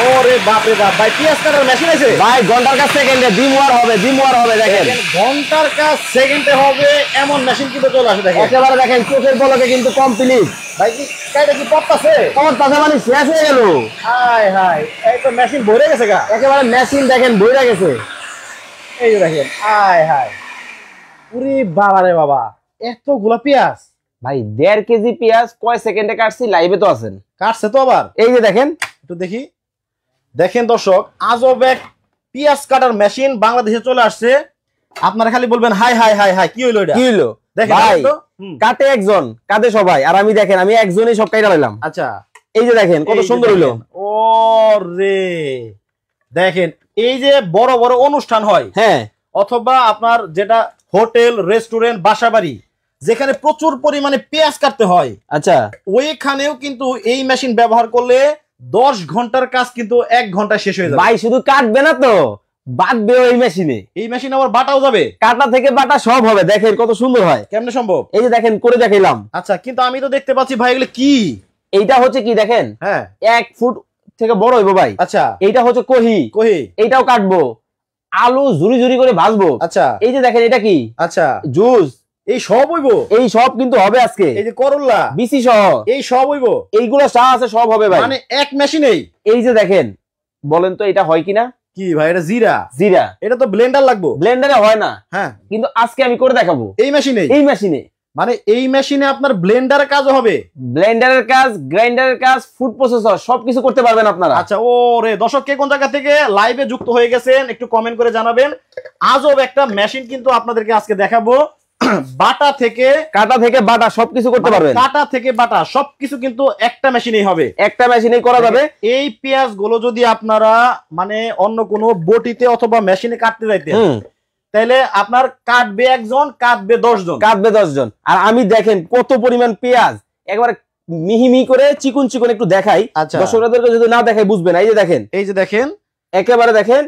ওরে বাপ রে বাপ ভাই, পেঁয়াজ কাটার মেশিন আছে ভাই, ঘন্টার কাজ সেকেন্ডে, ডিমওয়ার হবে, ডিমওয়ার হবে। দেখেন ঘন্টার কাজ সেকেন্ডে হবে এমন মেশিন কিন্তু চলে আসে। দেখেন একেবারে দেখেন চোখের পলকে কিন্তু কমপ্লিট। ভাই কি কাইটা কি পড়তাছে? পড়তাছে মানে শেষ হয়ে গেল। হাই হাই, এই তো মেশিন ভরে গেছে গা। একেবারে মেশিন দেখেন বইরা গেছে। এই যে দেখেন, হাই হাই, পুরি বাবা রে বাবা, এতগুলা পেঁয়াজ ভাই 1.5 কেজি পেঁয়াজ কয় সেকেন্ডে কাটছি, লাইভে তো আছেন। কাটছে তো আবার। এই যে দেখেন, একটু দেখি। দেখেন দর্শক, আজব এক পেঁয়াজ কাটার মেশিন বাংলাদেশে চলে আসছে। আপনারা খালি বলবেন হাই হাই হাই হাই, কি হইলো এটা? কি হলো দেখেন ভাই, তো। কাটে একজন, কাটে সবাই, আর আমি দেখেন আমি একজনই সব কাইটা লইলাম। আচ্ছা, এই যে দেখেন কত সুন্দর হইলো। ও রে, দেখেন এই যে বড় বড় অনুষ্ঠান হয়, হ্যাঁ, অথবা আপনার যেটা হোটেল, রেস্টুরেন্ট, বাসাবাড়ি, যেখানে প্রচুর পরিমাণে পেঁয়াজ কাটতে হয়, আচ্ছা, ওইখানেও কিন্তু এই মেশিন ব্যবহার করলে 10 ঘন্টার কাজ কিন্তু 1 ঘন্টায় শেষ হয়ে যাবে। ভাই শুধু কাটবে না তো, বাটবে এই মেশিনে। এই মেশিন আবার বাটাও যাবে, কাটা থেকে বাটা সব হবে। দেখেন কত সুন্দর হয়। কেমনে সম্ভব? এই যে দেখেন করে দেখাইলাম। আচ্ছা, কিন্তু আমি তো দেখতে পাচ্ছি ভাই এগুলো কি? এইটা হচ্ছে কি দেখেন, হ্যাঁ 1 ফুট থেকে বড় হইবো ভাই। আচ্ছা, এইটা হচ্ছে কহি, কহি, এইটাও কাটবো, আলু ঝুরি ঝুরি করে ভাজবো। আচ্ছা, এই যে দেখেন এটা কি, আচ্ছা, জুস, এই সব হইবো, এই সব কিন্তু হবে আজকে। এই যে করল্লা, বিসি সহ এই সব হইবো, এইগুলো চা আছে সব হবে ভাই। মানে এক মেশিনেই। এই যে দেখেন, বলেন তো এটা হয় কিনা? কি ভাই, এটা জিরা? জিরা এটা তো ব্লেন্ডার লাগবো। ব্লেন্ডারে হয় না, হ্যাঁ, কিন্তু আজকে আমি করে দেখাবো এই মেশিনে। এই মেশিনে। মানে এই মেশিনে আপনার ব্লেন্ডারের কাজও হবে, ব্লেন্ডারের কাজ, গ্রাইন্ডারের কাজ, ফুড প্রসেসর সবকিছু করতে পারবেন আপনারা। আচ্ছা, ও রে দর্শক, কে কোন জায়গা থেকে লাইভে যুক্ত হয়ে গেছেন একটু কমেন্ট করে জানাবেন। আজব একটা মেশিন কিন্তু আপনাদেরকে আজকে দেখাবো। বাটা থেকে, কাটা থেকে বাটা সবকিছু করতে পারবেন। কাটা থেকে বাটা সবকিছু কিন্তু একটা মেশিনেই হবে, একটা মেশিনেই করা যাবে। এই পেঁয়াজ গুলো যদি আপনারা মানে অন্য কোনো বটিতে অথবা মেশিনে কাটতে যাইতেন, তাহলে আপনার কাটবে একজন, কাটবে 10 জন, কাটবে 10 জন। আর আমি দেখেন কত পরিমাণ পেঁয়াজ, একবারে মিহি মিহি করে চিকুন চিকুন একটু দেখাই, দর্শকদেরকে যদি না দেখাই বুঝবেন। এই যে দেখেন, এই যে দেখেন, একেবারে দেখেন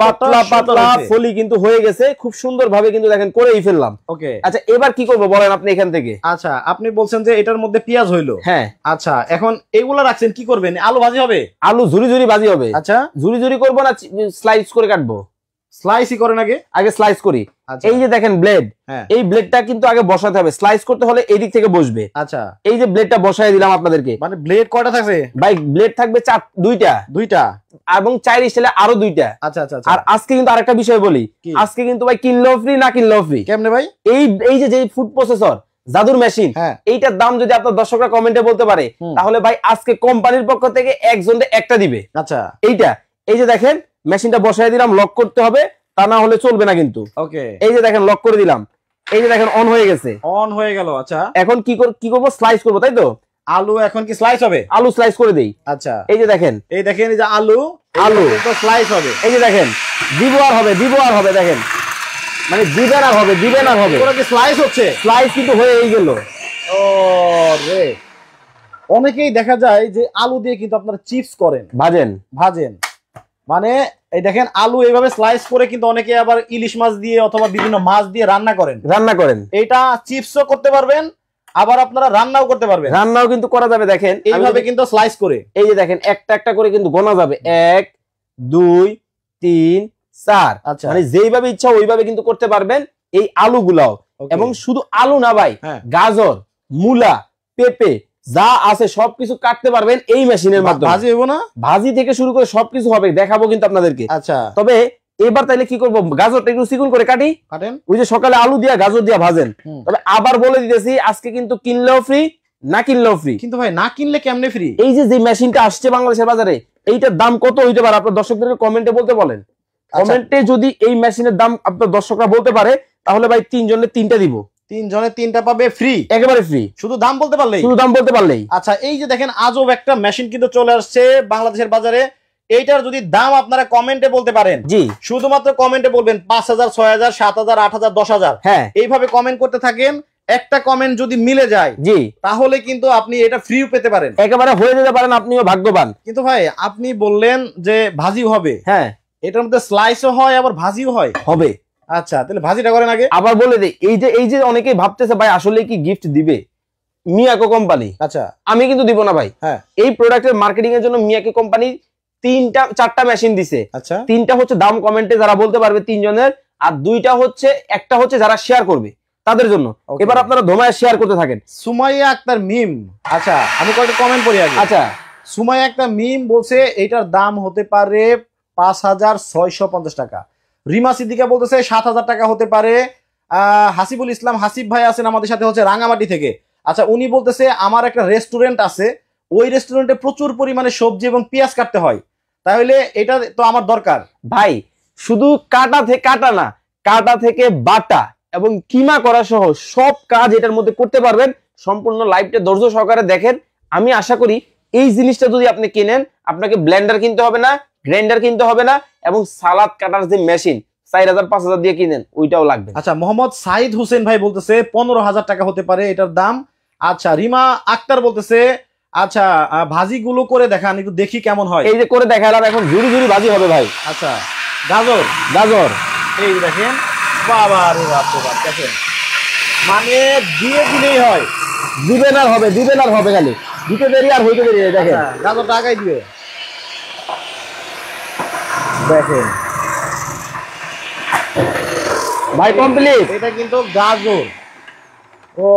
পাতলা পাতলা ফলি কিন্তু হয়ে গেছে, খুব সুন্দর ভাবে কিন্তু দেখেন করেই ফেললাম। ওকে, আচ্ছা এবার কি করবো বলেন আপনি এখান থেকে? আচ্ছা, আপনি বলছেন যে এটার মধ্যে পেঁয়াজ হইলো, হ্যাঁ, আচ্ছা, এখন এগুলা রাখছেন, কি করবেন? আলু ভাজি হবে? আলু ঝুরি ঝুরি ভাজি হবে। আচ্ছা, ঝুরি ঝুরি করবো না স্লাইস করে কাটবো? স্লাইসই করেন আগে, আগে স্লাইস করি। এই যে দেখেন ব্লেড, এই ব্লেডটা কিন্তু আগে বসাতে হবে। স্লাইস করতে হলে এই দিক থেকে বসবে। আচ্ছা, এই যে ব্লেডটা বসাই দিলাম আপনাদেরকে। মানে ব্লেড কয়টা থাকবে ভাই? ব্লেড থাকবে দুইটা, এবং 4 স্টাইলে আরো 2টা। আচ্ছা আচ্ছা। আর আজকে কিন্তু আরেকটা বিষয় বলি, আজকে কিন্তু ভাই কিনলেও ফ্রি, না কিনলেও ফ্রি। কেমনে ভাই? এই যে ফুড প্রসেসর জাদুর মেশিন, এইটার দাম যদি আপনার দর্শকরা কমেন্টে বলতে পারে, তাহলে ভাই আজকে কোম্পানির পক্ষ থেকে একজনকে একটা দিবে। আচ্ছা, এইটা, এই যে দেখেন মেশিনটা বসাই দিলাম, লক করতে হবে, তা না হলে চলবে না কিন্তু। ওকে, এই যে দেখেন লক করে দিলাম, এই যে দেখেন অন হয়ে গেছে, অন হয়ে গেল। আচ্ছা, এখন কি করবো? স্লাইস করবো, তাই তো? আলু এখন কি স্লাইস হবে? আলু স্লাইস করে দেই। আচ্ছা, এই যে দেখেন, এই যে আলু তো স্লাইস হবে। এই যে দেখেন দিব আর হবে, দেখেন মানে দিবেন আর হবে, দিবেন আর হবে। ওরা কি স্লাইস হচ্ছে? স্লাইস কিন্তু হয়েই গেল। ও রে, অনেকেই দেখা যায় যে আলু দিয়ে কিন্তু আপনারা চিপস করেন, ভাজেন। মানে এই দেখেন আলু এইভাবে স্লাইস করে কিন্তু অনেকে আবার ইলিশ মাছ দিয়ে অথবা বিভিন্ন মাছ দিয়ে রান্না করেন। এটা চিপসও করতে পারবেন, আবার আপনারা রান্নাও করতে পারবেন। রান্নাও কিন্তু করা যাবে। দেখেন এইভাবে কিন্তু স্লাইস করে, এই যে দেখেন একটা একটা করে কিন্তু গোনা যাবে, 1 2 3 4। আচ্ছা, মানে যেইভাবে ইচ্ছা ওইভাবে কিন্তু করতে পারবেন এই আলুগুলাও। এবং শুধু আলু না ভাই, গাজর, মূলা, পেঁপে যা আছে সবকিছু কাটতে পারবেন এই মেশিনের মাধ্যমে। ভাজি হইব না? ভাজি থেকে শুরু করে সবকিছু হবে, দেখাবো কিন্তু আপনাদেরকে। আচ্ছা, তবে এবার তাইলে কি করবো, গাজরটা একটু চিকুন করে কাটেন। ওই যে সকালে আলু দিয়া গাজর দিয়া ভাজেন। তবে আবার বলে দিতেছি, আজকে কিন্তু কিনলেও ফ্রি, না কিনলেও ফ্রি। কিন্তু ভাই না কিনলে কেমনে ফ্রি? এই যে মেশিনটা আসছে বাংলাদেশের বাজারে, এইটার দাম কত হইতে পারে আপনার দর্শকদেরকে কমেন্টে বলতে বলেন। কমেন্টে যদি এই মেশিনের দাম আপনার দর্শকরা বলতে পারে, তাহলে ভাই 3 জনের 3টা দিব। 3 জনে 3টা পাবে ফ্রি, একেবারে ফ্রি, শুধু দাম বলতে পারলেই। আচ্ছা, এই যে দেখেন আজব একটা মেশিন কিন্তু চলে আসছে বাংলাদেশের বাজারে। এইটার যদি দাম আপনারা কমেন্টে বলতে পারেন, জি, শুধুমাত্র কমেন্টে বলবেন 5000, 6000, 7000, 8000, 10000, হ্যাঁ, এইভাবে কমেন্ট করতে থাকেন। একটা কমেন্ট যদি মিলে যায়, জি, তাহলে কিন্তু আপনি এটা ফ্রিও পেতে পারেন, একেবারে হয়ে যেতে পারেন, আপনিও ভাগ্যবান। কিন্তু ভাই আপনি বললেন যে ভাজিও হবে, হ্যাঁ, এটার মধ্যে স্লাইসও হয় আবার ভাজিও হবে। আচ্ছা, তাহলে ভাজিটা করেন আগে। আবার বলে দেই, এই যে অনেকেই ভাবতেছে ভাই আসলে কি গিফট দিবে মিয়াকো কোম্পানি। আচ্ছা, আমি কিন্তু দিব না ভাই। হ্যাঁ, এই প্রোডাক্টের মার্কেটিং এর জন্য মিয়াকো কোম্পানি চারটা মেশিন দিছে। আচ্ছা, 3টা হচ্ছে দাম কমেন্টে যারা বলতে পারবে 3 জনের, আর 2টা হচ্ছে একটা হচ্ছে যারা শেয়ার করবে তাদের জন্য। এবার আপনারা ধোমায় শেয়ার করতে থাকেন। সুমাইয়া আক্তার মিম, আচ্ছা আমি কয়েকটা কমেন্ট পড়ি আগে। আচ্ছা, সুমাইয়া আক্তার মিম বলছে এটার দাম হতে পারে 5,650 টাকা। রিমা সিদ্দিকা বলতেছে 7,000 টাকা হতে পারে। হাসিবুল ইসলাম হাসিব ভাই আছেন আমাদের সাথে, হচ্ছে রাঙামাটি থেকে। আচ্ছা, উনি বলতেছে আমার একটা রেস্টুরেন্ট আছে, ওই রেস্টুরেন্টে প্রচুর পরিমাণে সবজি এবং পেঁয়াজ কাটতে হয়, তাহলে এটা তো আমার দরকার। ভাই শুধু কাটা না, কাটা থেকে বাটা এবং কিমা করা সহ সব কাজ এটার মধ্যে করতে পারবেন। সম্পূর্ণ লাইভটা ধৈর্য সহকারে দেখেন। আমি আশা করি এই জিনিসটা যদি আপনি কিনেন, আপনাকে ব্লেন্ডার কিনতে হবে না, গ্রাইন্ডার কিনতে হবে না, এবং সালাদ কাটার যে মেশিন 4,000-5,000 দিয়ে কিনেন ওইটাও লাগবে। আচ্ছা, মোহাম্মদ সাইদ হোসেন ভাই বলতেছে 15,000 টাকা হতে পারে এটার দাম। আচ্ছা, রিমা আক্তার বলতেছে আচ্ছা ভাজিগুলো করে দেখান, একটু দেখি কেমন হয়। এই যে করে দেখালাম, এখন ঝুড়ি ঝুড়ি ভাজি হবে ভাই। আচ্ছা, গাজর এই দেখেন, বাবা রে বাপ রে বাপ, দেখেন মানে দিয়ে দিলেই হয়, দিবেন আর হবে খালি দিতে দেরি আর হইতে দেরি। দেখেন গাজরটা আগাই দিবে, দেখেন ভাই কমপ্লিট। এটা কিন্তু গাজর। ও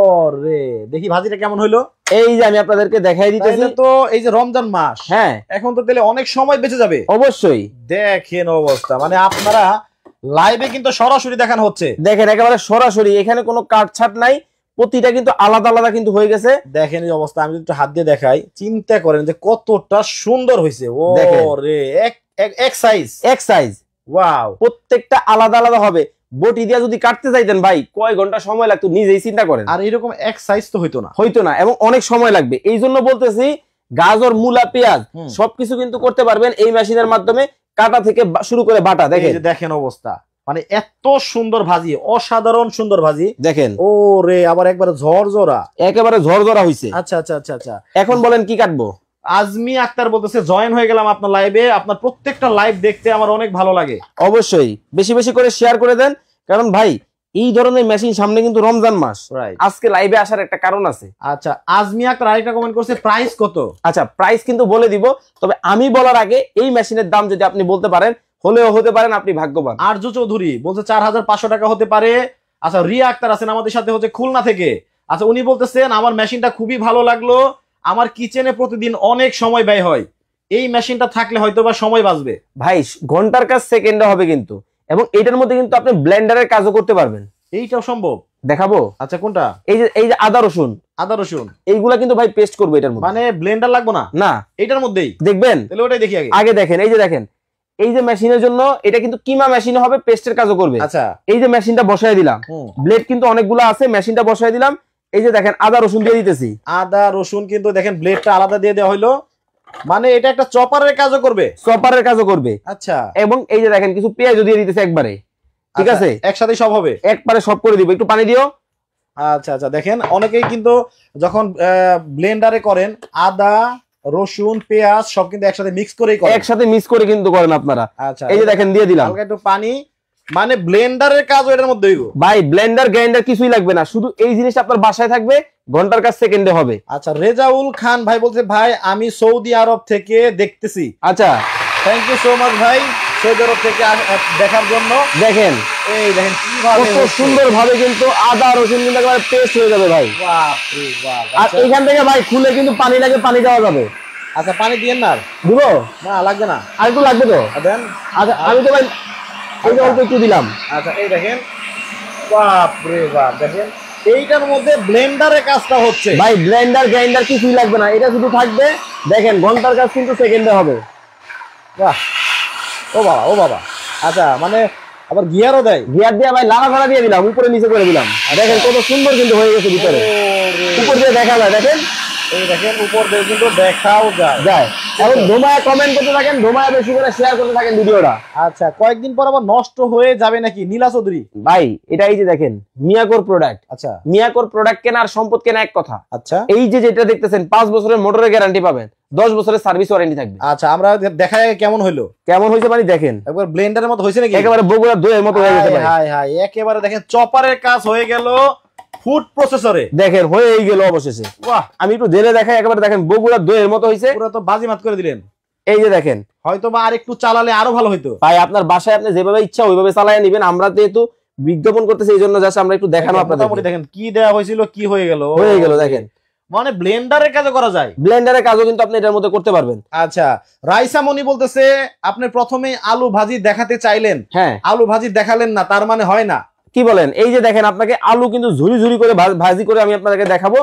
রে, দেখি ভাজিটা কেমন হইলো। এই যে আমি আপনাদেরকে দেখাই দিতেছি। তো এই যে রমজান মাস, হ্যাঁ এখন তো তাহলে অনেক সময় বেঁচে যাবে। অবশ্যই দেখেন অবস্থা, মানে আপনারা লাইভে কিন্তু সরাসরি দেখানো হচ্ছে। দেখেন একেবারে সরাসরি, এখানে কোনো কাটছাট নাই, প্রতিটা কিন্তু আলাদা আলাদা কিন্তু হয়ে গেছে। দেখেন এই অবস্থা, আমি একটু হাত দিয়ে দেখাই, চিন্তা করেন যে কতটা সুন্দর হয়েছে। ও রে, এক সাইজ, ওয়াও, প্রত্যেকটা আলাদা আলাদা হবে। বটি দিয়া যদি কাটতে চাইতেন ভাই কয় ঘন্টা সময় লাগতো নিজেই চিন্তা করেন। আর এরকম এক সাইজ তো হইতো না, এবং অনেক সময় লাগবে। এই জন্য বলতেছি গাজর, মূলা, পেঁয়াজ সবকিছু কিন্তু করতে পারবেন এই মেশিনের মাধ্যমে, কাটা থেকে শুরু করে বাটা। দেখেন অবস্থা, মানে এত সুন্দর ভাজি, অসাধারণ সুন্দর ভাজি। দেখেন ও রে, আবার একবারে একেবারে ঝরঝরা হইছে। আচ্ছা আচ্ছা আচ্ছা আচ্ছা, এখন বলেন কি কাটবো। আজমি আক্তার বলতেছে জয়েন হয়ে গেলাম আপনার লাইভে, আপনার প্রত্যেকটা লাইভ দেখতে আমার অনেক ভালো লাগে। অবশ্যই বেশি বেশি করে শেয়ার করে দেন, কারণ ভাই এই ধরনের মেশিন সামনে কিন্তু রমজান মাস, আজকে লাইভে আসার একটা কারণ আছে। আচ্ছা, আজমি আক্তার আরেকটা কমেন্ট করছে, প্রাইস কত? আচ্ছা, প্রাইস কিন্তু বলে দিব, তবে আমি বলার আগে এই মেশিনের দাম যদি আপনি বলতে পারেন, হলেও হতে পারেন আপনি ভাগ্যবান। আরজু চৌধুরী বলছে 4,500 টাকা হতে পারে। আচ্ছা, রিয়া আক্তার আছেন আমাদের সাথে, হচ্ছে খুলনা থেকে। আচ্ছা, উনি বলতেছেন আমার মেশিনটা খুবই ভালো লাগলো, আমার কিচেনে প্রতিদিন অনেক সময় ব্যয় হয়, এই মেশিনটা থাকলে হয়তো বা সময় বাঁচবে। ভাই ঘন্টার কাজ সেকেন্ডে হবে কিন্তু, এবং এটার মধ্যে কিন্তু আপনি ব্লেন্ডারের কাজও করতে পারবেন। এইটাও সম্ভব, দেখাবো। আচ্ছা, কোনটা? এই যে আদা রসুন এইগুলা কিন্তু ভাই পেস্ট করবো এটার মধ্যে, মানে ব্লেন্ডার লাগবে না, না এটার মধ্যেই দেখবেন। তাহলে ওটাই দেখি আগে দেখেন। এই যে মেশিনের জন্য এটা কিন্তু কিমা মেশিন হবে, পেস্টের কাজও করবে। আচ্ছা, এই যে মেশিনটা বসায় দিলাম, ব্লেড কিন্তু অনেকগুলো আছে, মেশিনটা বসায় দিলাম। এই যে দেখেন আদা রসুন দিয়ে দিতেছি, আদা রসুন কিন্তু দেখেন ব্লেডটা আলাদা দিয়ে দেওয়া হইলো, মানে এটা একটা চপারের কাজও করবে। আচ্ছা, এবং এই যে দেখেন কিছু পেঁয়াজও দিয়ে দিতেছে একবারে, ঠিক আছে, একসাথে সব হবে, একবারে সব করে দিব। একটু পানি দিও। আচ্ছা আচ্ছা, দেখেন অনেকেই কিন্তু যখন ব্লেন্ডারে করেন আদা রসুন পেঁয়াজ সব কিন্তু একসাথে মিক্স করে কিন্তু করেন আপনারা। আচ্ছা, এই যে দেখেন দিয়ে দিলাম হালকা একটু পানি, মানে ব্লেন্ডারের কাজ এটার মধ্যে হইব ভাই। ব্লেন্ডার গ্রাইন্ডার কিছুই লাগবে না, শুধু এই জিনিসটা আপনার বাসায় থাকবে, ঘন্টার কাজ সেকেন্ডে হবে। আচ্ছা, রেজাউল খান ভাই বলছে ভাই আমি সৌদি আরব থেকে দেখতেছি। আচ্ছা, থ্যাংক ইউ সো মাচ ভাই, সৌদি আরব থেকে দেখার জন্য। দেখেন এই দেখেন কিভাবে কত সুন্দর ভাবে কিন্তু আদা রসুন কিন্তু একেবারে পেস্ট হয়ে যাবে ভাই। বাপ রে বাপ। আর এখান থেকে ভাই খুলে কিন্তু পানি লাগে, পানি দেওয়া যাবে। আচ্ছা, পানি দিয়েন না, দিব না লাগবে না, আর একটু লাগবে তো দেন। আচ্ছা, আমি তো ভাই এই যে অল্প একটু দিলাম। আচ্ছা, এই দেখেন, বাপ রে বাপ, দেখেন এইটার মধ্যে ব্লেন্ডারের কাজটা হচ্ছে ভাই। ব্লেন্ডার গ্রাইন্ডার কিছুই লাগবে না, এটা শুধু থাকবে। দেখেন ঘন্টার কাজ কিন্তু সেকেন্ডে হবে। বাহ, ও বাবা। আচ্ছা, মানে আবার গিয়ারও দেয়, গিয়ার দিয়ে ভাই লাড়া ফাড়া দিয়ে দিলাম, উপরে নিচে করে দিলাম। দেখেন কত সুন্দর কিন্তু হয়ে গেছে ভিতরে, উপর দিয়ে দেখা যায়। দেখেন এই দেখেন উপর দিয়ে কিন্তু দেখাও যায়। এবং ধোমায় কমেন্ট করতে থাকেন, ধোমায় বেশি করে শেয়ার করতে থাকেন ভিডিওটা। আচ্ছা, কয়েকদিন পর আবার নষ্ট হয়ে যাবে নাকি নীলা চৌধুরী ভাই? এটা এই যে দেখেন মিয়াকোর প্রোডাক্ট। আচ্ছা, মিয়াকোর প্রোডাক্ট কেনা আর সম্পদ কেনা এক কথা। আচ্ছা, এই যে যেটা দেখতেছেন 5 বছরের মোটরের গ্যারান্টি পাবেন, 10 বছরের সার্ভিস ওয়ারেন্টি থাকবে। আচ্ছা, আমরা দেখাই কেমন হয়েছে মানে দেখেন একবার ব্লেন্ডারের মতো হয়েছে নাকি? একেবারে বগুড়া দইয়ের মতো হয়ে গেছে ভাই। হাই হাই, একেবারে দেখেন চপারের কাজ হয়ে গেল ফুড প্রসেসরে। দেখেন হয়েই গেল অবশেষে। বাহ, আমি একটু জেলে দেখাই, একেবারে দেখেন বগুড়া দইয়ের মতো হয়েছে। পুরো তো বাজিমাত করে দিলেন। এই যে দেখেন, হয়তো বা আর একটু চালালে আরো ভালো হইতো ভাই। আপনার বাসায় আপনি যেভাবে ইচ্ছা ওইভাবে চালায় নেবেন। আমরা যেহেতু বিজ্ঞাপন করতেছি এই জন্য জাস্ট আমরা একটু দেখানো আপনাদের। দেখেন কি দেওয়া হয়েছিল, কি হয়ে গেল দেখেন। মানে ব্লেন্ডারের কাজে করা যায়, ব্লেন্ডারের কাজও কিন্তু আপনি এটার মধ্যে করতে পারবেন। আচ্ছা, রাইসা মনি বলতেছে আপনি প্রথমে আলু ভাজি দেখাতে চাইলেন, হ্যাঁ আলু ভাজি দেখালেন না, তার মানে হয় না। কি বলেন? এই যে দেখেন, আপনাকে আলু কিন্তু ঝুরি ঝুরি করে ভাজি করে আমি আপনাদেরকে দেখাবো।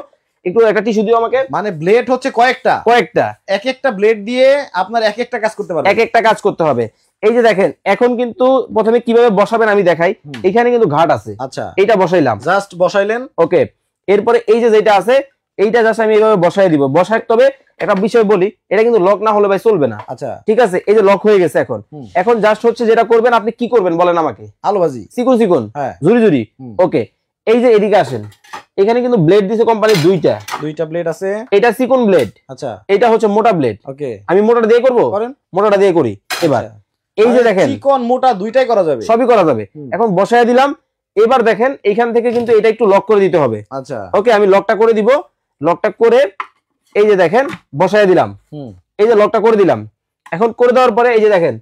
একটু একটা টিস্যু দিও আমাকে। মানে ব্লেড হচ্ছে কয়েকটা, এক একটা ব্লেড দিয়ে আপনার এক একটা কাজ করতে পারবেন, এক একটা কাজ করতে হবে। এই যে দেখেন, এখন কিন্তু প্রথমে কিভাবে বসাবেন আমি দেখাই। এখানে কিন্তু ঘাট আছে, আচ্ছা এটা বসাইলাম, জাস্ট বসাইলেন, ওকে। এরপরে এই যে যেটা আছে এইটা জাস্ট আমি এইভাবে বসাই দিব। বসাই, তবে একটা বিষয় বলি, এটা কিন্তু লক না হলে ভাই চলবে না। আচ্ছা ঠিক আছে, এই যে লক হয়ে গেছে। এখন জাস্ট হচ্ছে যেটা করবেন, আপনি কি করবেন বলেন আমাকে? আলু ভাজি চিকন চিকন, ঝুরি ঝুরি, ওকে। এই যে এদিকে আসেন, এখানে কিন্তু ব্লেড দিছে কোম্পানি দুইটা ব্লেড আছে। এটা চিকন ব্লেড, আচ্ছা এটা হচ্ছে মোটা ব্লেড, ওকে। আমি মোটাটা দিয়ে করব, মোটাটা দিয়ে করি। এবার এই যে দেখেন, চিকন মোটা দুইটাই করা যাবে, সবই করা যাবে। এখন বসায় দিলাম। এবার দেখেন এইখান থেকে কিন্তু এটা একটু লক করে দিতে হবে। আচ্ছা ওকে, আমি লকটা করে দিব। লকটা করে এই যে দেখেন বসায় দিলাম, এই যে লকটা করে দিলাম। এখন করে দেওয়ার পরে এই যে দেখেন,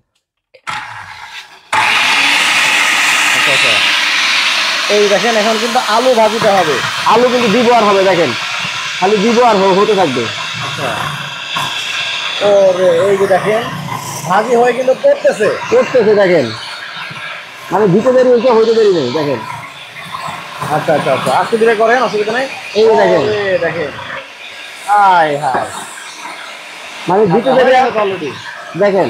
এই দেখেন এখন কিন্তু আলু ভাজিতে হবে, আলু কিন্তু দিব আর হবে। দেখেন খালি দিব আর হতে থাকবে। আচ্ছা ওরে, এই যে দেখেন ভাজি হয়ে কিন্তু করতেছে দেখেন, মানে দিতে দেরি হয়েছে, হইতে দেরি নেই। দেখেন আচ্ছা আচ্ছা আচ্ছা, আস্তে ধীরে করেন, অসুবিধা নাই। এই যে দেখেন, দেখেন হাই হাই, মানে দিতে দেরি অলরেডি, দেখেন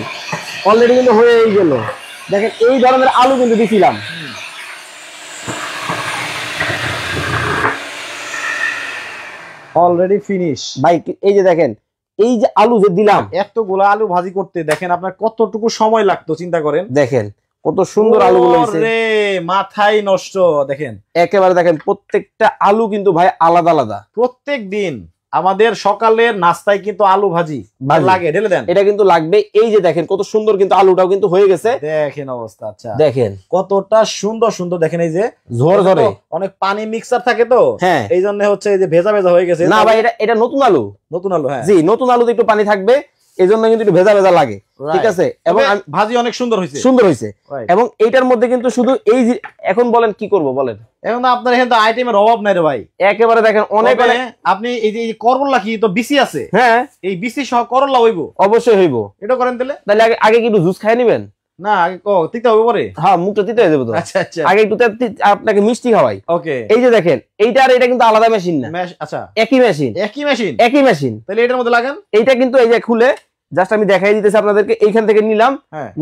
অলরেডি কিন্তু হয়েই গেল। দেখেন এই ধরনের আলু কিন্তু দিছিলাম। অলরেডি ফিনিশ ভাই। এই যে দেখেন, এই যে আলু যে দিলাম, এতগুলা আলু ভাজি করতে দেখেন আপনার কতটুকু সময় লাগতো চিন্তা করেন। দেখেন কত সুন্দর আলুগুলো হয়েছে, মাথায় নষ্ট। দেখেন একেবারে দেখেন, প্রত্যেকটা আলু কিন্তু ভাই আলাদা আলাদা। প্রত্যেক দিন আমাদের সকালের নাস্তায় কিন্তু আলু ভাজি লাগে, ঢেলে দেন, এটা কিন্তু লাগবে। এই যে দেখেন কত সুন্দর কিন্তু আলুটাও কিন্তু হয়ে গেছে। দেখেন অবস্থা, আচ্ছা দেখেন কতটা সুন্দর সুন্দর। দেখেন এই যে ঝোর ধরে, অনেক পানি মিক্সার থাকে তো, হ্যাঁ এই জন্য হচ্ছে এই যে ভেজা ভেজা হয়ে গেছে। না ভাই, এটা নতুন আলু, হ্যাঁ জি, নতুন আলুতে একটু পানি থাকবে, এই জন্য কিন্তু একটু ভেজা ভেজা লাগে। ঠিক আছে, এবং ভাজি অনেক সুন্দর হয়েছে, এবং এইটার মধ্যে কিন্তু শুধু এই যে, এখন বলেন কি করব বলেন? এখন আপনার এখানে তো আইটেমের অভাব নাই রে ভাই, একেবারে দেখেন অনেক। আপনি এই যে করলা কি তো বিসি আছে, হ্যাঁ এই বিসি সহ করলা হইব, অবশ্যই হইব। এটা করেন তাহলে আগে কি একটু জুস খাই নেবেন? না আগে তিতে হবে পরে, হ্যাঁ মুখটা তিতে হয়ে যাবে তো। আচ্ছা আচ্ছা, আগে একটু আপনাকে মিষ্টি খাওয়াই, ওকে। এই যে দেখেন এইটা আর এটা কিন্তু আলাদা মেশিন না, আচ্ছা একই মেশিন। তাহলে এটার মধ্যে লাগান। এইটা কিন্তু এই যে খুলে জাস্ট আমি দেখাই দিতেছি আপনাদেরকে, এইখান থেকে নিলাম,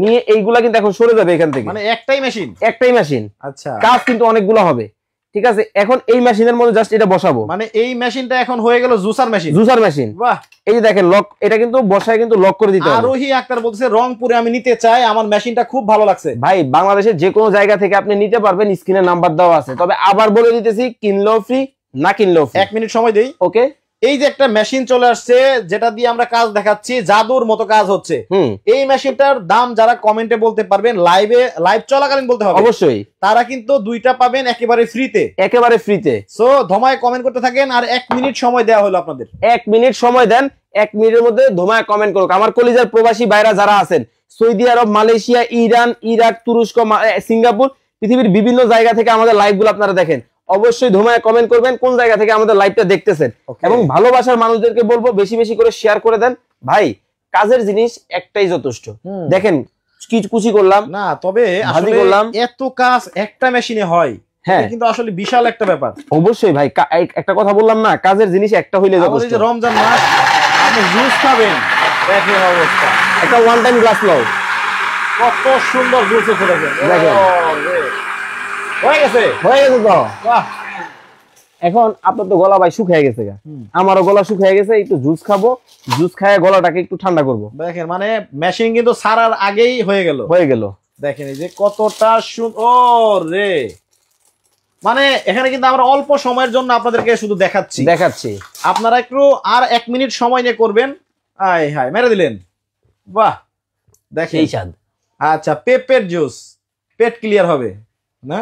নিয়ে এইগুলা কিন্তু এখন সরে যাবে এখান থেকে, মানে একটাই মেশিন। আচ্ছা, কাজ কিন্তু অনেকগুলো হবে। ঠিক আছে, এখন এই মেশিনের মধ্যে জাস্ট এটা বসাবো, মানে এই মেশিনটা এখন হয়ে গেল জুসার মেশিন। বাহ, এই যে দেখেন লক, এটা কিন্তু বসায় কিন্তু লক করে দিতে হবে। আরোহী আক্তার বলছে রংপুরে আমি নিতে চাই, আমার মেশিনটা খুব ভালো লাগছে। ভাই বাংলাদেশের যে কোনো জায়গা থেকে আপনি নিতে পারবেন, স্ক্রিনে নাম্বার দেওয়া আছে। তবে আবার বলে দিতেছি, কিনলেও ফ্রি, না কিনলেও ফ্রি। 1 মিনিট সময় দেই, ওকে। এই যে একটা মেশিন চলে আসছে যেটা দিয়ে আমরা কাজ দেখাচ্ছি, জাদুর মতো কাজ হচ্ছে। এই মেশিনটার দাম যারা কমেন্টে বলতে পারবেন, লাইভ চলাকালীন বলতে হবে অবশ্যই, তারা কিন্তু দুইটা পাবেন একেবারে ফ্রিতে। সো ধমায় কমেন্ট করতে থাকেন, আর 1 মিনিট সময় দেওয়া হলো আপনাদের। 1 মিনিট সময় দেন, 1 মিনিটের মধ্যে ধমায় কমেন্ট করুক। আমার কলিজার প্রবাসী ভাইরা যারা আছেন, সৌদি আরব, মালয়েশিয়া, ইরান, ইরাক, তুরস্ক, সিঙ্গাপুর, পৃথিবীর বিভিন্ন জায়গা থেকে আমাদের লাইভগুলো আপনারা দেখেন, অবশ্যই ধমায় কমেন্ট করবেন কোন জায়গা থেকে আমাদের লাইভটা দেখতেছেন। এবং ভালোবাসার মানুষদেরকে বলবো বেশি বেশি করে শেয়ার করে দেন। ভাই কাজের জিনিস একটাই যথেষ্ট। দেখেন কুচি করলাম না, তবে আসলে এত কাজ একটা মেশিনে হয়, হ্যাঁ কিন্তু আসলে বিশাল একটা ব্যাপার। অবশ্যই ভাই, একটা কথা বললাম না, কাজের জিনিস একটা হইলে যথেষ্ট। রমজান মাস, আপনি জুস খাবেন, দেখেন অবস্থা, একটা ওয়ান টাইম গ্লাস নাও, কত সুন্দর জুস হচ্ছে দেখেন। হয়ে গেছে তো। এখন আপনার তো গলা ভাই শুকিয়ে গেছে, আমারও গলা শুকিয়ে গেছে, একটু জুস খাবো, জুস খায় গলাটাকে একটু ঠান্ডা করবো। দেখেন মানে মেশিন কিন্তু সারার আগেই হয়ে গেল। দেখেন এই যে কতটা সুন্দর রে, মানে এখানে কিন্তু আমরা অল্প সময়ের জন্য আপনাদেরকে শুধু দেখাচ্ছি, আপনারা একটু আর 1 মিনিট সময় নিয়ে করবেন। আয় হায়, মেরে দিলেন, বাহ দেখেন এই স্বাদ। আচ্ছা, পেঁপের জুস, পেট ক্লিয়ার হবে না?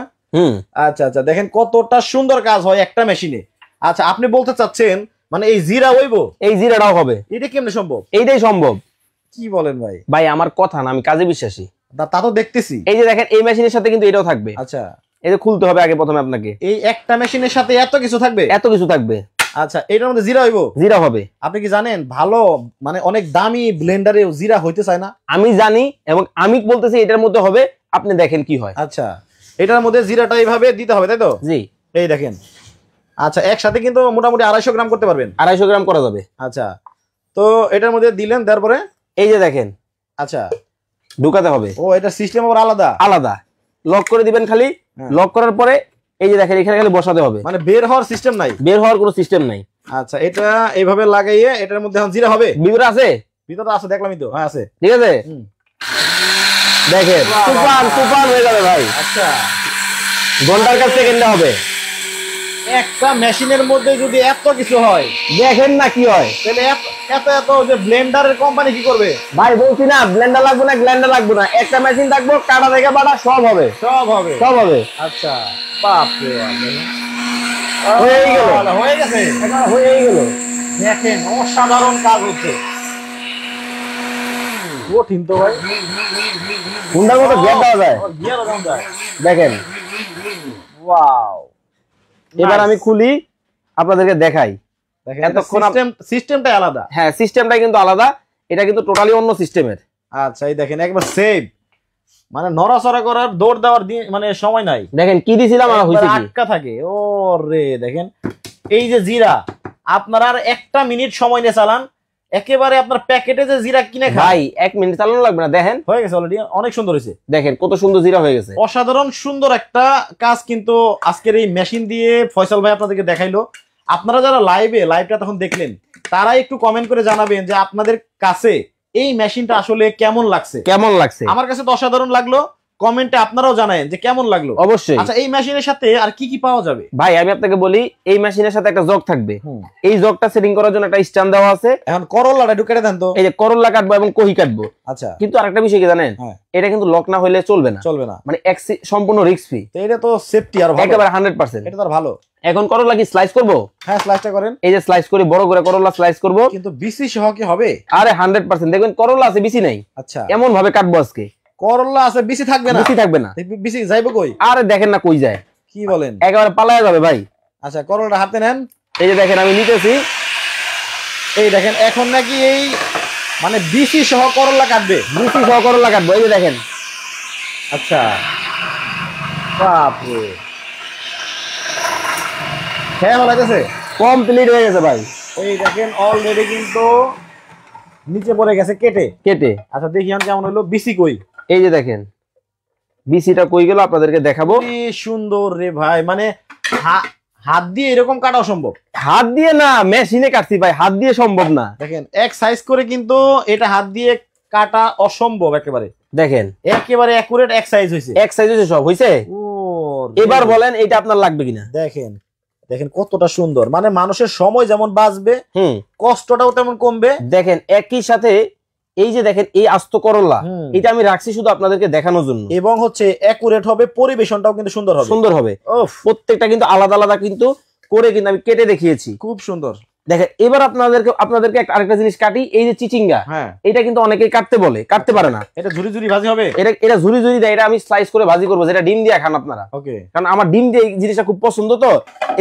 আচ্ছা আচ্ছা, দেখেন কতটা সুন্দর কাজ হয় একটা মেশিনে। আচ্ছা, আপনি বলতে চাচ্ছেন মানে এই জিরা হইব, এই জিরাটাও হবে, এটা কেমনে সম্ভব? এইটাই সম্ভব। কি বলেন ভাই? ভাই আমার কথা না, আমি কাজে বিশ্বাসী। তা তো দেখতেছি। এই যে দেখেন এই মেশিনের সাথে কিন্তু এটাও থাকবে। আচ্ছা, এই যে খুলতে হবে আগে প্রথমে আপনাকে। এই একটা মেশিনের সাথে এত কিছু থাকবে? এত কিছু থাকবে। আচ্ছা, এটার মধ্যে জিরা হইব? জিরা হবে। আপনি কি জানেন ভালো মানে অনেক দামি ব্লেন্ডারে জিরা হইতে চায় না? আমি জানি এবং আমি বলতেছি এটার মধ্যে হবে, আপনি দেখেন কি হয়। আচ্ছা, এটার মধ্যে জিরাটা এইভাবে দিতে হবে তাই তো? জি। এই দেখেন। আচ্ছা, একসাথে কিন্তু মোটামুটি 250 গ্রাম করতে পারবেন। 250 গ্রাম করা যাবে। আচ্ছা, তো এটার মধ্যে দিলেন, তারপরে এই যে দেখেন। আচ্ছা, ঢুকাতে হবে। ও এটা সিস্টেম আবার আলাদা? আলাদা। লক করে দিবেন খালি। লক করার পরে এই যে দেখেন এখানে খালি বসাতে হবে। মানে বের হওয়ার সিস্টেম নাই? বের হওয়ার কোনো সিস্টেম নাই। আচ্ছা, এটা এইভাবে লাগাইয়ে এটার মধ্যে এখন জিরা হবে? ভিতরে আছে? ভিতরে আছে, দেখলামই তো। হ্যাঁ আছে। ঠিক আছে, দেখেন তুফান তুফান হয়ে যাবে ভাই। আচ্ছা, ঘন্টার কাছে সেকেন্ডে হবে। একটা মেশিনের মধ্যে যদি এত কিছু হয়, দেখেন না কি হয়। তাহলে এত এত যে ব্লেন্ডারের কোম্পানি কি করবে? ভাই বলছি না ব্লেন্ডার লাগবে না, গ্রাইন্ডার লাগবে না, একটা মেশিন থাকবো, কাটা থেকে বাটা সব হবে। সব হবে? সব হবে। আচ্ছা, বাপ রে বাপ। হয়ে গেল, হয়ে গেছে, এখন হয়ে গেল। দেখেন অসাধারণ কাজ হচ্ছে। কঠিন তো ভাই। হুন্ডার মতো গিয়ার দেওয়া যায়। গিয়ারও দেওয়া যায়। দেখেন, ওয়াও। এবার আমি খুলি আপনাদেরকে দেখাই। দেখেন এতক্ষণ সিস্টেমটাই আলাদা। হ্যাঁ, সিস্টেমটাই কিন্তু আলাদা। এটা কিন্তু টোটালি অন্য সিস্টেমের। আচ্ছা, এই দেখেন একবার সেভ, মানে নড়াচড়া করার দৌড় দেওয়ার মানে সময় নাই। দেখেন কি দিছিলাম আর হইছে কি, আটকা থাকে। ও রে, দেখেন এই যে জিরা, আপনার আর একটা মিনিট সময় নিয়ে চালান, একেবারে আপনার প্যাকেটে যে জিরা কিনে খান ভাই 1 মিনিট চালানো লাগবে না। দেখেন হয়ে গেছে অলরেডি, অনেক সুন্দর হয়েছে। দেখেন কত সুন্দর জিরা হয়ে গেছে। অসাধারণ সুন্দর একটা কাজ কিন্তু আজকের এই মেশিন দিয়ে ফয়সাল ভাই আপনাদেরকে দেখাইলো। আপনারা যারা লাইভটা তখন দেখলেন, তারা একটু কমেন্ট করে জানাবেন যে আপনাদের কাছে এই মেশিনটা আসলে কেমন লাগছে। কেমন লাগছে? আমার কাছে তো অসাধারণ লাগলো, কমেন্টে আপনারাও জানায়েন যে কেমন লাগলো। অবশ্যই। আচ্ছা, এই মেশিনের সাথে আর কি কি পাওয়া যাবে? ভাই আমি আপনাকে বলি, এই মেশিনের সাথে একটা জগ থাকবে। এই জগটা সেটিং করার জন্য একটা স্ট্যান্ড দেওয়া আছে। এখন করলাটা ঢুকে দেন তো। এই যে করলা কাটবো এবং কহি কাটবো। আচ্ছা, কিন্তু আরেকটা বিষয় কি জানেন, এটা কিন্তু লক না হইলে চলবে না। চলবে না মানে সম্পূর্ণ রিস্ক ফ্রি। এটা তো সেফটি আর ভালো, একেবারে 100%। এটা তো ভালো। এখন করলা কি স্লাইস করব? হ্যাঁ, স্লাইসটা করেন। এই যে স্লাইস করি, বড় করে করলা স্লাইস করব। কিন্তু বিসি সহ কি হবে? আরে 100%। দেখবেন করলা আছে, বিসি নাই। আচ্ছা, এমন ভাবে কাটবো আজকে। করলা আছে, বিসি থাকবে না? বিসি থাকবে না। বিসি যাইবো কই? আরে দেখেন না কই যায়। কি বলেন? একেবারে পালায়া যাবে ভাই। আচ্ছা, করলাটা হাতে নেন। এই যে দেখেন আমি নিতেছি। এই দেখেন এখন নাকি এই মানে বিসি সহ করলা কাটবে। বিসি সহ করলা কাটবো। এই যে দেখেন। আচ্ছা, বাপ রে, হ্যাঁ লাগতেছে, কমপ্লিট হয়ে গেছে ভাই। এই দেখেন অলরেডি কিন্তু নিচে পড়ে গেছে কেটে কেটে। আচ্ছা, দেখি আমি কেমন হলো। বিসি কই? এই যে দেখেন বিসিটা কই গেল আপনাদেরকে দেখাবো। কি সুন্দর রে ভাই, মানে হাত দিয়ে এরকম কাটা অসম্ভব। হাত দিয়ে না, মেশিনে কাটছি ভাই, হাত দিয়ে সম্ভব না। দেখেন এক সাইজ করে কিন্তু এটা হাত দিয়ে কাটা অসম্ভব একেবারে। দেখেন একেবারে অ্যাকুরেট এক সাইজ হইছে। এক সাইজ হইছে, সব হইছে। ও এবার বলেন এটা আপনার লাগবে কিনা? দেখেন দেখেন কতটা সুন্দর, মানে মানুষের সময় যেমন বাঁচবে, কষ্টটাও তেমন কমবে। দেখেন একই সাথে এই যে দেখেন এই আস্ত করলা, এটা আমি রাখছি শুধু আপনাদেরকে দেখানোর জন্য। এবং হচ্ছে অ্যাকুরেট হবে, পরিবেশনটাও কিন্তু সুন্দর হবে। সুন্দর হবে। প্রত্যেকটা কিন্তু আলাদা আলাদা কিন্তু করে কিন্তু আমি কেটে দেখিয়েছি, খুব সুন্দর। দেখেন এবার আপনাদেরকে আরেকটা জিনিস কাটি। এই যে চিচিঙ্গা, এটা কিন্তু অনেকেই কাটতে বলে, কাটতে পারে না। এটা ঝুরি ঝুরি ভাজি হবে? এটা ঝুরি ঝুরি দেয়। এটা আমি স্লাইস করে ভাজি করবো, যেটা ডিম দিয়ে খান আপনারা। ওকে, কারণ আমার ডিম দিয়ে এই জিনিসটা খুব পছন্দ, তো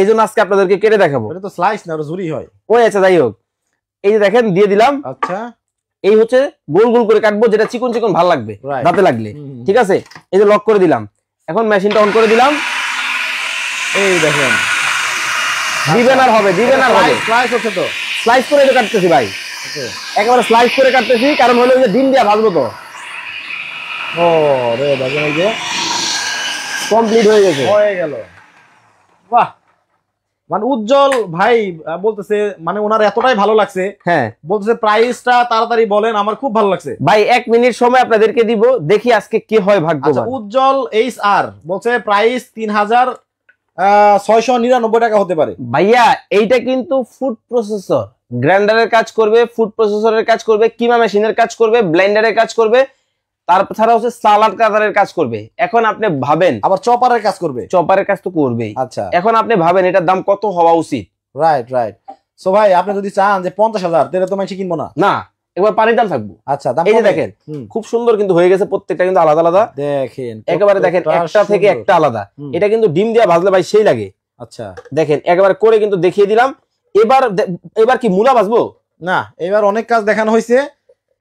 এই জন্য আজকে আপনাদেরকে কেটে দেখাবো। এটা তো স্লাইস না, ওটা ঝুরি হয়। ওই আচ্ছা, যাই হোক, এই যে দেখেন দিয়ে দিলাম। আচ্ছা, এই হচ্ছে গোল গোল করে কাটবো, যেটা চিকন চিকন ভালো লাগবে দাঁতে লাগলে। ঠিক আছে, এই যে লক করে দিলাম। এখন মেশিনটা অন করে দিলাম। এই দেখেন দিবেন আর হবে, দিবেন আর হবে। স্লাইস হচ্ছে তো, স্লাইস করে এটা কাটতেছি ভাই, একেবারে স্লাইস করে কাটতেছি, কারণ হলো যে ডিম দিয়ে ভাজবো তো। ও রে, দেখেন এই যে কমপ্লিট হয়ে গেছে, হয়ে গেল। বাহ, মানে উজ্জ্বল ভাই বলতেছে, মানে ওনার এতটাই ভালো লাগছে, হ্যাঁ বলতেছে প্রাইসটা তাড়াতাড়ি বলেন, আমার খুব ভালো লাগছে ভাই। 1 মিনিট সময় আপনাদেরকে দিব, দেখি আজকে কি হয় ভাগ্যবান। উজ্জ্বল HR বলছে প্রাইস 3699 টাকা হতে পারে। ভাইয়া এইটা কিন্তু ফুড প্রসেসর, গ্রাইন্ডারের কাজ করবে, ফুড প্রসেসরের কাজ করবে, কিমা মেশিনের কাজ করবে, ব্লেন্ডারের কাজ করবে, তাছাড়া হচ্ছে সালাদ কাটারের কাজ করবে। এখন আপনি ভাবেন, আবার চপারের কাজ করবে। চপারের কাজ তো করবেই। আচ্ছা, এখন আপনি ভাবেন এটার দাম কত হওয়া উচিত। Right right. সো ভাই আপনি যদি চান যে 50,000, তাহলে তো মানুষ কিনবো না। না, একবার পানির দাম থাকবো। আচ্ছা, এই যে দেখেন খুব সুন্দর কিন্তু হয়ে গেছে, প্রত্যেকটা কিন্তু আলাদা আলাদা দেখেন, একেবারে দেখেন একটা থেকে একটা আলাদা। এটা কিন্তু ডিম দিয়া ভাজলে ভাই সেই লাগে। আচ্ছা দেখেন একেবারে করে কিন্তু দেখিয়ে দিলাম। এবার কি মূলা ভাজবো না, এবার অনেক কাজ দেখানো হয়েছে,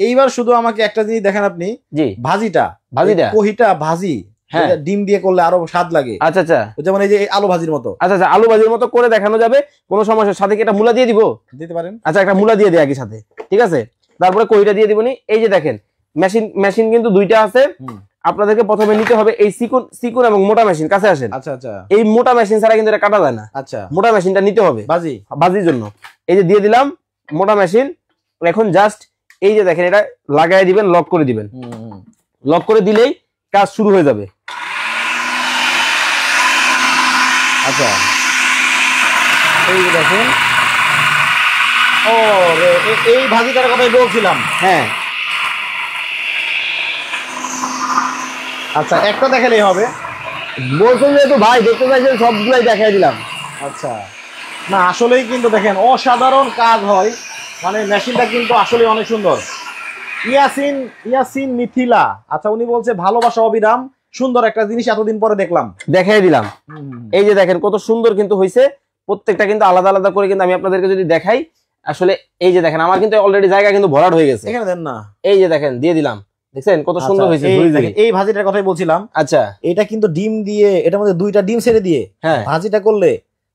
এইবার শুধু আমাকে একটা জিনিস দেখেন আপনি। জি, ভাজিটা কোহিটা ভাজি, হ্যাঁ ডিম দিয়ে করলে আরো স্বাদ লাগে। আচ্ছা আচ্ছা, যেমন এই যে আলু ভাজির মতো। আচ্ছা আচ্ছা, আলু ভাজির মতো করে দেখানো যাবে, কোনো সমস্যা। সাথে কি একটা মূলা দিয়ে দিব? দিতে পারেন। আচ্ছা, একটা মূলা দিয়ে দিই আগে সাথে, ঠিক আছে। তারপরে কোহিটা দিয়ে দিবনি। এই যে দেখেন মেশিন কিন্তু দুইটা আছে। আপনাদেরকে প্রথমে নিতে হবে এই চিকন এবং মোটা মেশিন। কাছে আসেন। আচ্ছা আচ্ছা, এই মোটা মেশিন ছাড়া কিন্তু এটা কাটা যায় না। আচ্ছা, মোটা মেশিনটা নিতে হবে ভাজির জন্য। এই যে দিয়ে দিলাম মোটা মেশিন। এখন জাস্ট এই যে দেখেন এটা লাগাই দিবেন, লক করে দিবেন। লক করে দিলেই কাজ শুরু হয়ে যাবে। আচ্ছা, এই যে দেখেন, ও এই ভাজিটার কথাই বলছিলাম। হ্যাঁ, আচ্ছা একটা দেখালেই হবে বলছেন যেহেতু ভাই, দেখতে চাইছেন সবগুলাই দেখাই দিলাম। আচ্ছা, না আসলেই কিন্তু দেখেন অসাধারণ কাজ হয়, মানে মেশিনটা কিন্তু আসলে অনেক সুন্দর। ইয়াসিন মিথিলা, আচ্ছা উনি বলছে ভালোবাসা অবিরাম, সুন্দর একটা জিনিস এতদিন পরে দেখলাম, দেখাই দিলাম। এই যে দেখেন কত সুন্দর কিন্তু হয়েছে, প্রত্যেকটা কিন্তু আলাদা আলাদা করে কিন্তু আমি আপনাদেরকে যদি দেখাই, আসলে এই যে দেখেন আমার কিন্তু অলরেডি জায়গা কিন্তু ভরাট হয়ে গেছে। এখানে দেন না, এই যে দেখেন দিয়ে দিলাম, দেখছেন কত সুন্দর হয়েছে। এই ভাজিটার কথাই বলছিলাম। আচ্ছা, এটা কিন্তু ডিম দিয়ে, এটার মধ্যে দুইটা ডিম ছেড়ে দিয়ে ভাজিটা করলে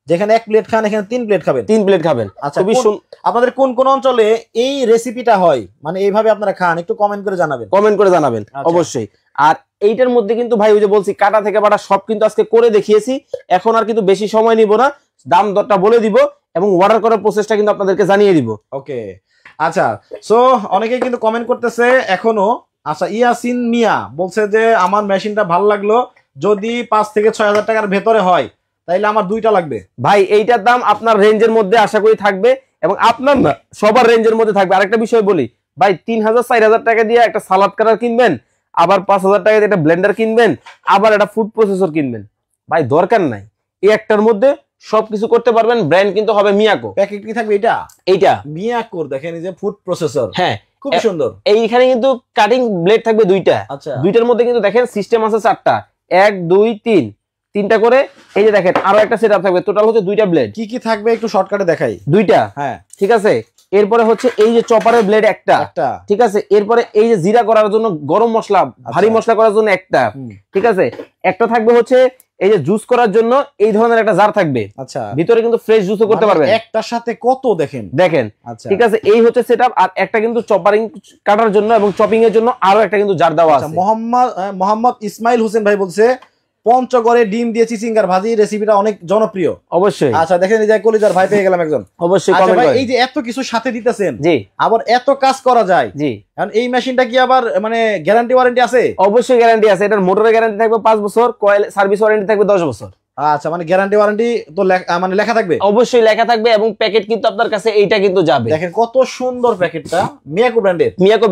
যেখানে 1 প্লেট খান, এখানে 3 প্লেট খাবেন। 3 প্লেট খাবেন। আচ্ছা, আপনাদের কোন কোন অঞ্চলে এই রেসিপিটা হয়, মানে এইভাবে আপনারা খান, একটু কমেন্ট করে জানাবেন। কমেন্ট করে জানাবেন অবশ্যই। আর এইটার মধ্যে কিন্তু ভাই ওই যে বলছি কাটা থেকে বাটা সব কিন্তু আজকে করে দেখিয়েছি। এখন আর কিন্তু বেশি সময় নিব না, দাম দরটা বলে দিব এবং অর্ডার করার প্রসেসটা কিন্তু আপনাদেরকে জানিয়ে দিব। ওকে, আচ্ছা, সো অনেকেই কিন্তু কমেন্ট করতেছে এখনো। আচ্ছা, ইয়াসিন মিয়া বলছে যে আমার মেশিনটা ভালো লাগলো, যদি 5 থেকে 6 হাজার টাকার ভেতরে হয় তাইলে আমার 2টা লাগবে। ভাই এইটার দাম আপনার রেঞ্জের মধ্যে আশা করি থাকবে, এবং আপনার না সবার রেঞ্জের মধ্যে থাকবে। আরেকটা বিষয় বলি ভাই, 3000-4000 টাকা দিয়ে একটা সালাদ কাটার কিনবেন, আবার 5000 টাকা দিয়ে একটা ব্লেন্ডার কিনবেন, আবার একটা ফুড প্রসেসর কিনবেন, ভাই দরকার নাই। এই একটার মধ্যে সবকিছু করতে পারবেন। ব্র্যান্ড কিন্তু হবে মিয়াকো। প্যাকেট কি থাকবে? এইটা মিয়াকোর, দেখেন এই যে ফুড প্রসেসর, হ্যাঁ খুব সুন্দর। এইখানে কিন্তু কাটিং ব্লেড থাকবে 2টা। আচ্ছা, 2টার মধ্যে কিন্তু দেখেন সিস্টেম আছে 4টা, 1 2 3টা করে। এই যে দেখেন আরো একটা সেটআপ থাকবে, টোটাল হচ্ছে 2টা ব্লেড। কি কি থাকবে একটু শর্টকাটে দেখাই। 2টা, হ্যাঁ ঠিক আছে। এরপরে হচ্ছে এই যে চপারের ব্লেড একটা, ঠিক আছে। এরপরে এই যে জিরা করার জন্য, গরম মশলা ভারী মশলা করার জন্য একটা, ঠিক আছে। একটা থাকবে হচ্ছে এই যে জুস করার জন্য এই ধরনের একটা জার থাকবে। আচ্ছা, ভিতরে কিন্তু ফ্রেশ জুসও করতে পারবেন। একটার সাথে কত দেখেন। আচ্ছা, ঠিক আছে, এই হচ্ছে সেটআপ। আর একটা কিন্তু চপারিং কাটার জন্য এবং চপিং এর জন্য আরো একটা কিন্তু জার দেওয়া আছে। মোহাম্মদ ইসমাইল হোসেন ভাই বলছে পঞ্চগড়ে ডিম দিয়ে চিচিঙ্গার ভাজি রেসিপিটা অনেক জনপ্রিয়। অবশ্যই। আচ্ছা দেখেন, এই যে কলিজার ভাই পেয়ে গেলাম একজন। অবশ্যই কমেন্ট করেন। এই যে এত কিছু সাথে দিতেছেন, জি, আবার এত কাজ করা যায়, জি। এখন এই মেশিনটা কি আবার মানে গ্যারান্টি ওয়ারেন্টি আছে? অবশ্যই গ্যারান্টি আছে। এটার মোটরের গ্যারান্টি থাকবে 5 বছর, কয়েল সার্ভিস ওয়ারেন্টি থাকবে 10 বছর। আচ্ছা, মানে গ্যারান্টি ওয়ারেন্টি তো মানে লেখা থাকবে? অবশ্যই লেখা থাকবে, এবং প্যাকেট কিন্তু আপনার কাছে এইটা কিন্তু যাবে। দেখেন কত সুন্দর প্যাকেটটা, মিয়াকো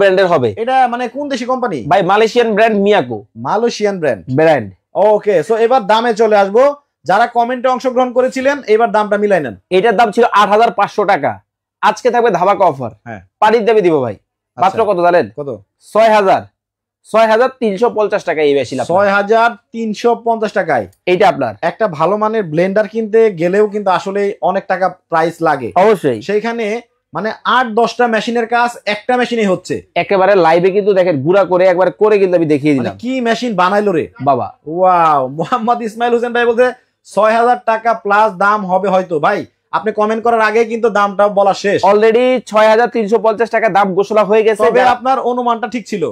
ব্র্যান্ডের হবে। এটা মানে কোন দেশি কোম্পানি? ভাই Malaysian brand Miyako, Malaysian brand. Okay, so এবার দামে চলে আসবো। যারা কমেন্টে অংশগ্রহণ করেছিলেন এবার দামটা মিলাই নেন। এটার দাম ছিল 8500 টাকা, আজকে থাকবে ধামাকা অফার। হ্যাঁ, পানির দামে দিব ভাই। মাত্র কত জানেন? কত? 6350 টাকা। এই বেশি না, 6350 টাকায় এইটা আপনার একটা ভালো মানের ব্লেন্ডার কিনতে গেলেও কিন্তু আসলে অনেক টাকা প্রাইস লাগে। অবশ্যই, সেইখানে মানে 8-10টা মেশিনের কাজ একটা মেশিনেই হচ্ছে। একেবারে লাইভে কিন্তু দেখেন গুড়া করে একবার করে কিন্তু আমি দেখিয়ে দিলাম কি মেশিন বানাইলো রে বাবা। ওয়াও, মোহাম্মদ ইসমাইল হোসেন ভাই বলতে 6000 টাকা প্লাস দাম হবে হয়তো। ভাই আপনি কমেন্ট করার আগে কিন্তু দামটা বলা শেষ। অলরেডি 6350 টাকা দাম ঘোষণা হয়ে গেছে। তবে আপনার অনুমানটা ঠিক ছিল,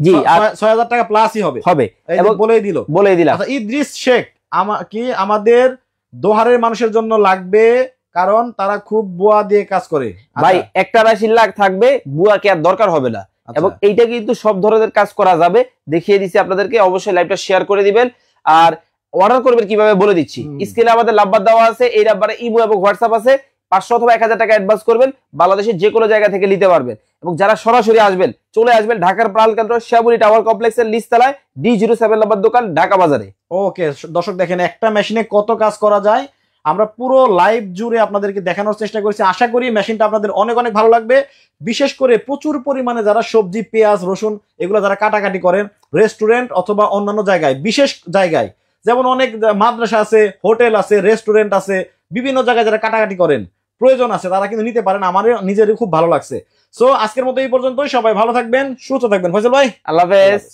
জি, 6000 টাকা প্লাসই হবে। এবং বলেই দিলাম। আচ্ছা, ইদ্রিস শেখ আমাদের দোহারের মানুষের জন্য লাগবে, কারণ তারা খুব বুয়া দিয়ে কাজ করে। ভাই একটা রাশির লাখ থাকবে, বুয়া কে আর দরকার হবে না। এবং এইটা কিন্তু সব ধরনের কাজ করা যাবে, দেখিয়ে দিচ্ছি আপনাদেরকে। অবশ্যই লাইভটা শেয়ার করে দিবেন। আর অর্ডার করবেন কিভাবে বলে দিচ্ছি। স্ক্রিনে আমাদের নাম্বার দেওয়া আছে, এই নাম্বারে ইমো এবং হোয়াটসঅ্যাপ আছে। 500 অথবা 1000 টাকা অ্যাডভান্স করবেন, বাংলাদেশের যে কোনো জায়গা থেকে নিতে পারবেন। এবং যারা সরাসরি আসবেন, চলে আসবেন ঢাকার প্রাণকেন্দ্র শ্যামলী টাওয়ার কমপ্লেক্সের নিচতলায় D07 নম্বর দোকান, ঢাকা বাজারে। ওকে দর্শক, দেখেন একটা মেশিনে কত কাজ করা যায়। আমরা পুরো লাইভ জুড়ে আপনাদেরকে দেখানোর চেষ্টা করছি। আশা করি মেশিনটা আপনাদের অনেক অনেক ভালো লাগবে। বিশেষ করে প্রচুর পরিমাণে যারা সবজি, পেঁয়াজ, রসুন এগুলো যারা কাটাকাটি করেন রেস্টুরেন্ট অথবা অন্যান্য জায়গায়, বিশেষ জায়গায় যেমন অনেক মাদ্রাসা আছে, হোটেল আছে, রেস্টুরেন্ট আছে, বিভিন্ন জায়গায় যারা কাটাকাটি করেন, প্রয়োজন আছে, তারা কিন্তু নিতে পারেন। আমার নিজেরই খুব ভালো লাগছে। সো আজকের মতো এই পর্যন্তই। সবাই ভালো থাকবেন, সুস্থ থাকবেন। ফয়সাল ভাই, আল্লাহ হাফেজ।